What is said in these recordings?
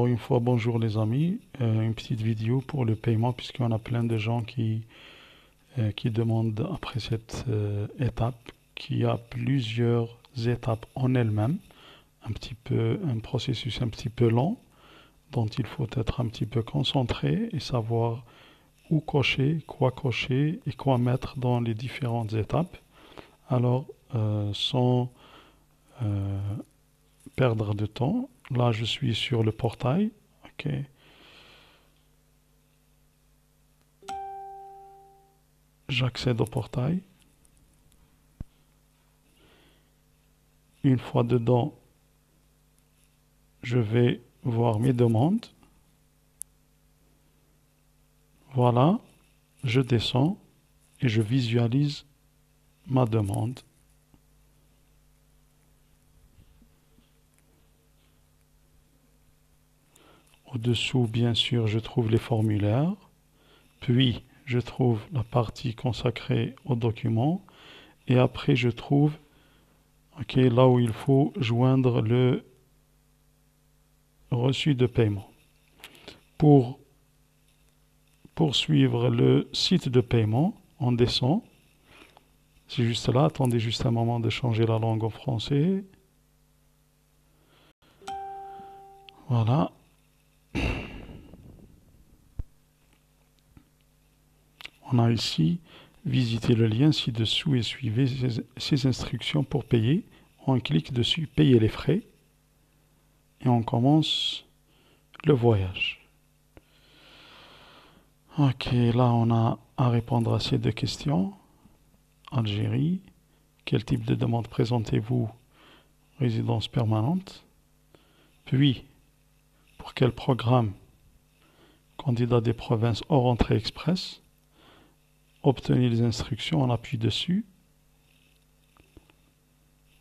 Une fois, bonjour les amis, une petite vidéo pour le paiement puisqu'il y en a plein de gens qui demandent après cette étape, qui a plusieurs étapes en elle-même, un processus un petit peu lent dont il faut être un petit peu concentré et savoir où cocher et quoi mettre dans les différentes étapes. Alors, sans euh, perdre de temps, là je suis sur le portail, ok. J'accède au portail. Une fois dedans, je vais voir mes demandes. Voilà, je descends et je visualise ma demande. Au-dessous, bien sûr, je trouve les formulaires. Puis, je trouve la partie consacrée aux documents. Et après, je trouve là où il faut joindre le reçu de paiement. Pour poursuivre le site de paiement, on descend. C'est juste là, attendez juste un moment de changer la langue en français. Voilà. On a ici, visitez le lien ci-dessous et suivez ces instructions pour payer. On clique dessus, payer les frais. Et on commence le voyage. Ok, là on a à répondre à ces deux questions. Algérie, quel type de demande présentez-vous? Résidence permanente. Puis, pour quel programme? Candidat des provinces hors entrée express. Obtenez les instructions, on appuie dessus.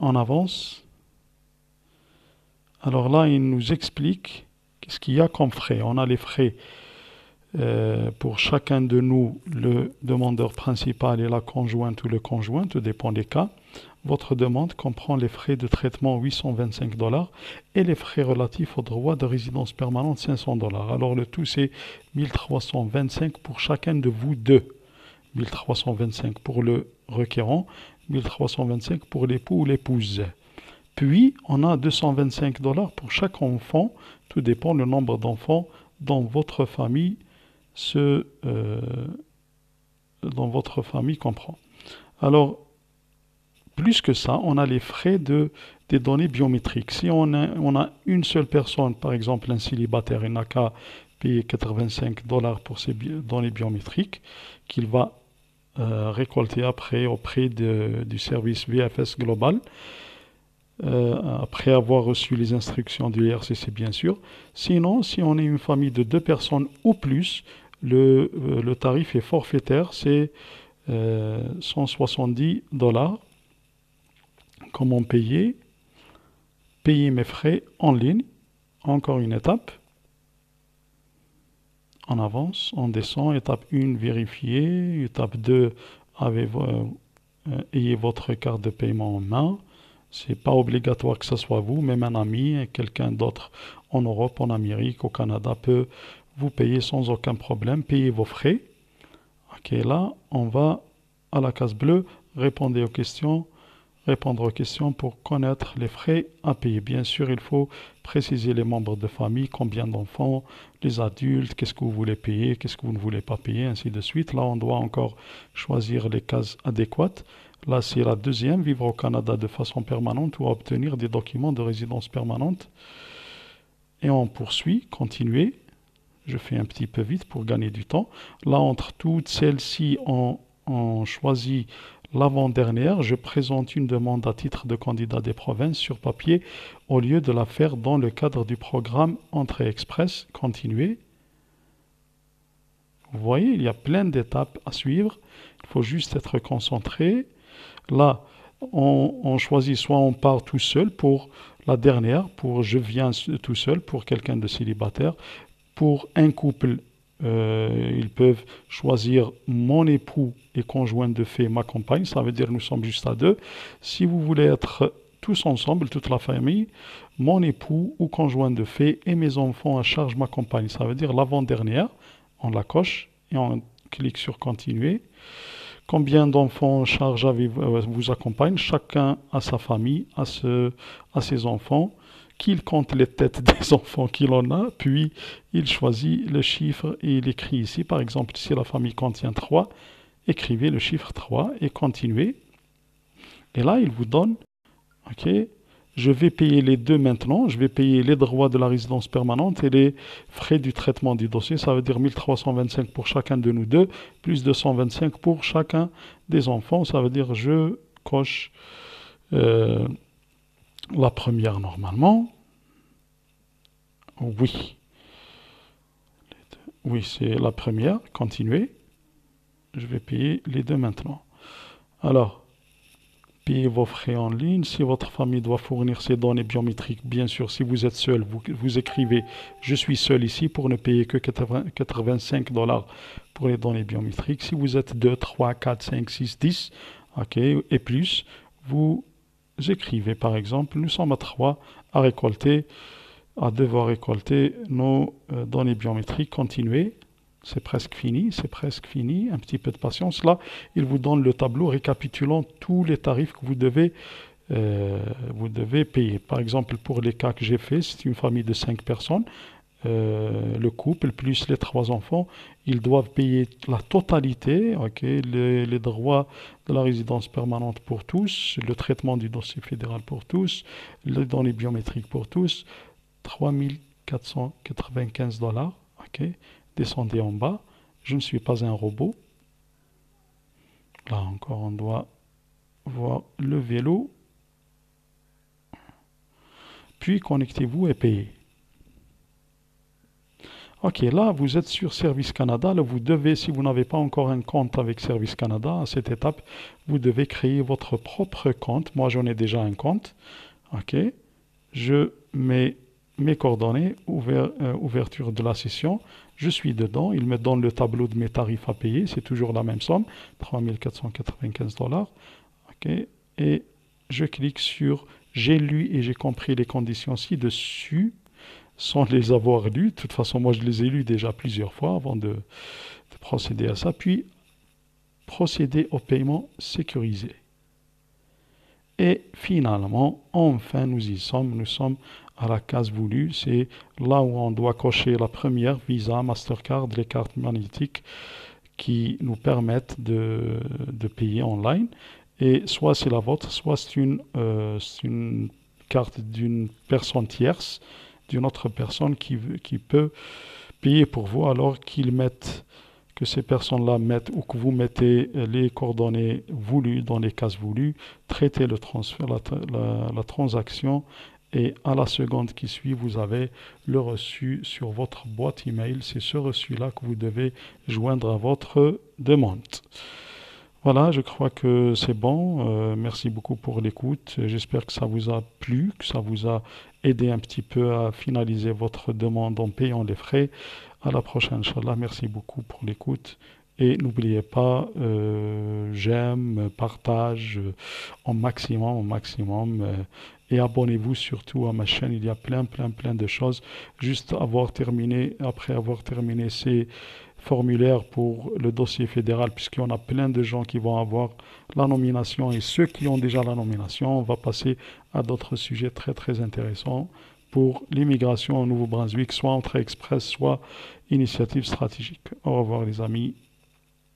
On avance. Alors là, il nous explique qu'est-ce qu'il y a comme frais. On a les frais pour chacun de nous, le demandeur principal et la conjointe ou le conjoint, tout dépend des cas. Votre demande comprend les frais de traitement 825 dollars et les frais relatifs au droit de résidence permanente 500 dollars. Alors le tout c'est 1325 pour chacun de vous deux. 1325 pour le requérant, 1325 pour l'époux ou l'épouse. Puis, on a 225 dollars pour chaque enfant. Tout dépend du nombre d'enfants dans votre famille dans votre famille comprend. Alors, plus que ça, on a les frais des données biométriques. Si on a une seule personne, par exemple un célibataire, il n'a qu'à payer 85 dollars pour ces données biométriques qu'il va récolter après auprès du service VFS Global. Après avoir reçu les instructions du IRCC, bien sûr. Sinon, si on est une famille de deux personnes ou plus, le tarif est forfaitaire, c'est 170 dollars. Comment payer? Payer mes frais en ligne. Encore une étape. On avance, on descend. Étape 1, vérifier. Étape 2, ayez votre carte de paiement en main. C'est pas obligatoire que ce soit vous, même un ami, quelqu'un d'autre en Europe, en Amérique, au Canada peut vous payer sans aucun problème, payer vos frais. Ok, là, on va à la case bleue, répondre aux questions pour connaître les frais à payer. Bien sûr, il faut préciser les membres de famille, combien d'enfants, les adultes, qu'est-ce que vous voulez payer, qu'est-ce que vous ne voulez pas payer, ainsi de suite. Là, on doit encore choisir les cases adéquates. Là, c'est la deuxième, vivre au Canada de façon permanente ou obtenir des documents de résidence permanente. Et on poursuit, continuer. Je fais un petit peu vite pour gagner du temps. Là, entre toutes celles-ci, on choisit l'avant-dernière. Je présente une demande à titre de candidat des provinces sur papier au lieu de la faire dans le cadre du programme Entrée Express. Continuer. Vous voyez, il y a plein d'étapes à suivre. Il faut juste être concentré. Là, on choisit soit on part tout seul pour la dernière, pour je viens tout seul, pour quelqu'un de célibataire. Pour un couple, ils peuvent choisir mon époux et conjoint de fait, ma compagne. Ça veut dire nous sommes juste à deux. Si vous voulez être tous ensemble, toute la famille, mon époux ou conjoint de fait et mes enfants à charge m'accompagnent. Ça veut dire l'avant-dernière, on la coche et on clique sur continuer. Combien d'enfants en charge vous accompagnent? Chacun a sa famille, a ses enfants, qu'il compte les têtes des enfants qu'il en a, puis il choisit le chiffre et il écrit ici. Par exemple, si la famille contient 3, écrivez le chiffre 3 et continuez. Et là, il vous donne, ok, je vais payer les deux maintenant, je vais payer les droits de la résidence permanente et les frais du traitement du dossier, ça veut dire 1325 pour chacun de nous deux, plus 225 pour chacun des enfants, ça veut dire je coche euh, la première normalement, oui, oui c'est la première, continuez, je vais payer les deux maintenant. Alors, payez vos frais en ligne. Si votre famille doit fournir ses données biométriques, bien sûr, si vous êtes seul, vous écrivez «Je suis seul ici» pour ne payer que 85 $ pour les données biométriques. Si vous êtes 2, 3, 4, 5, 6, 10, ok, et plus, vous écrivez par exemple «Nous sommes à 3 à devoir récolter nos données biométriques. Continuez». C'est presque fini, c'est presque fini. Un petit peu de patience. Là, il vous donne le tableau récapitulant tous les tarifs que vous devez payer. Par exemple, pour les cas que j'ai fait, c'est une famille de 5 personnes. Le couple plus les 3 enfants, ils doivent payer la totalité, ok, les droits de la résidence permanente pour tous, le traitement du dossier fédéral pour tous, les données biométriques pour tous, 3495 $. Ok. Descendez en bas. Je ne suis pas un robot. Là encore, on doit voir le vélo. Puis connectez-vous et payez. Ok, là vous êtes sur Service Canada. Là, vous devez, si vous n'avez pas encore un compte avec Service Canada, à cette étape, vous devez créer votre propre compte. Moi, j'en ai déjà un compte. Ok, je mets mes coordonnées, ouverture de la session. Je suis dedans, il me donne le tableau de mes tarifs à payer, c'est toujours la même somme, 3495 $. Ok, et je clique sur j'ai lu et j'ai compris les conditions ci-dessus sans les avoir lues. De toute façon, moi je les ai lues déjà plusieurs fois avant de procéder à ça. Puis procéder au paiement sécurisé. Et finalement, enfin, nous y sommes. Nous sommes à la case voulue. C'est là où on doit cocher la première, Visa, Mastercard, les cartes magnétiques qui nous permettent de payer online. Et soit c'est la vôtre, soit c'est une carte d'une personne tierce, d'une autre personne qui peut payer pour vous alors que ces personnes-là mettent ou que vous mettez les coordonnées voulues dans les cases voulues, traitez le transfert, la transaction et à la seconde qui suit, vous avez le reçu sur votre boîte email. C'est ce reçu-là que vous devez joindre à votre demande. Voilà, je crois que c'est bon. Merci beaucoup pour l'écoute. J'espère que ça vous a plu, que ça vous a aidé un petit peu à finaliser votre demande en payant les frais. À la prochaine, Inch'Allah. Merci beaucoup pour l'écoute. Et n'oubliez pas, j'aime, partage au maximum. Et abonnez-vous surtout à ma chaîne. Il y a plein de choses. Juste après avoir terminé ces formulaires pour le dossier fédéral, puisqu'il y en a plein de gens qui vont avoir la nomination. Et ceux qui ont déjà la nomination, on va passer à d'autres sujets très intéressants pour l'immigration au Nouveau-Brunswick, soit entrée express, soit initiative stratégique. Au revoir les amis.